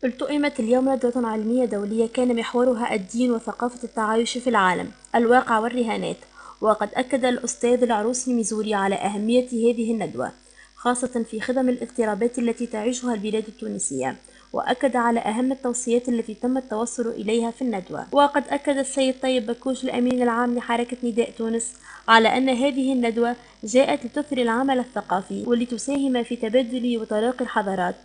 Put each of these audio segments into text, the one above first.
التؤمت اليوم ندوة علمية دولية كان محورها الدين وثقافة التعايش في العالم، الواقع والرهانات. وقد أكد الأستاذ العروسي الميزوري على أهمية هذه الندوة، خاصة في خضم الاضطرابات التي تعيشها البلاد التونسية، وأكد على أهم التوصيات التي تم التوصل إليها في الندوة. وقد أكد السيد طيب بكوش الأمين العام لحركة نداء تونس على أن هذه الندوة جاءت لتثري العمل الثقافي ولتساهم في تبادل وتلاقي الحضارات،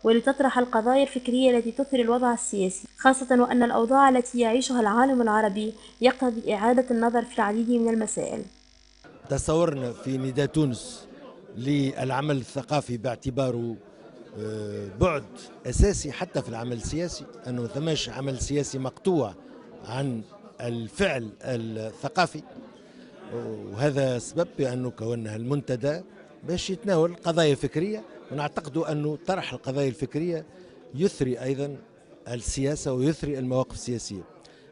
ولتطرح القضايا الفكرية التي تثري الوضع السياسي، خاصة وأن الأوضاع التي يعيشها العالم العربي يقتضي إعادة النظر في العديد من المسائل. تصورنا في نداء تونس للعمل الثقافي باعتباره بعد أساسي حتى في العمل السياسي، أنه ثماش عمل سياسي مقطوع عن الفعل الثقافي، وهذا سبب بأنه كونها المنتدى باش يتناول قضايا فكرية، ونعتقد أنه طرح القضايا الفكرية يثري أيضا السياسة ويثري المواقف السياسية.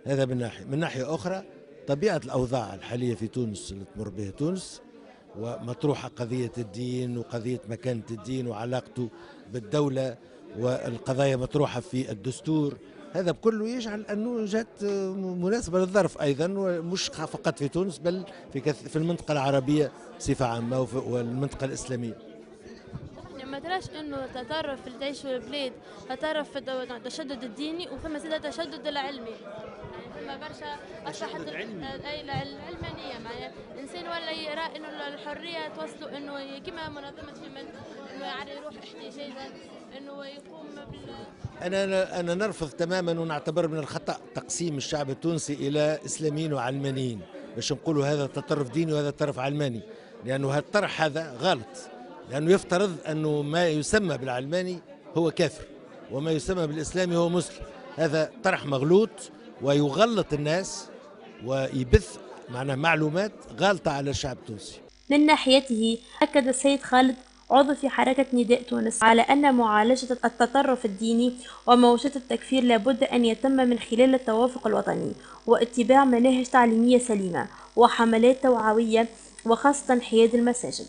هذا من ناحية أخرى طبيعة الأوضاع الحالية في تونس اللي تمر بها تونس، ومطروحة قضية الدين وقضية مكانة الدين وعلاقته بالدولة، والقضايا مطروحة في الدستور، هذا كله يجعل أنه جات مناسبة للظرف أيضا، ومش فقط في تونس بل في المنطقة العربية بصفة عامة والمنطقة الإسلامية. ما تراش انه تطرف اللي تعيش في البلاد، تطرف في التشدد الديني وفما زيادة التشدد العلمي، يعني فما برشا اصبحت العلمانية، معناها الانسان ولا يرى انه الحرية توصلوا انه كما منظمة فيمن انه يروح احتجاجا انه يقوم انا نرفض تماما ونعتبر من الخطأ تقسيم الشعب التونسي الى اسلاميين وعلمانيين باش نقولوا هذا تطرف ديني وهذا تطرف علماني، لانه الطرح هذا غلط، لأنه يفترض أنه ما يسمى بالعلماني هو كافر وما يسمى بالإسلامي هو مسلم. هذا طرح مغلوط ويغلط الناس ويبث معلومات غالطة على الشعب التونسي. من ناحيته أكد السيد خالد عضو في حركة نداء تونس على أن معالجة التطرف الديني وموجة التكفير لابد أن يتم من خلال التوافق الوطني واتباع مناهج تعليمية سليمة وحملات توعوية، وخاصة حياد المساجد.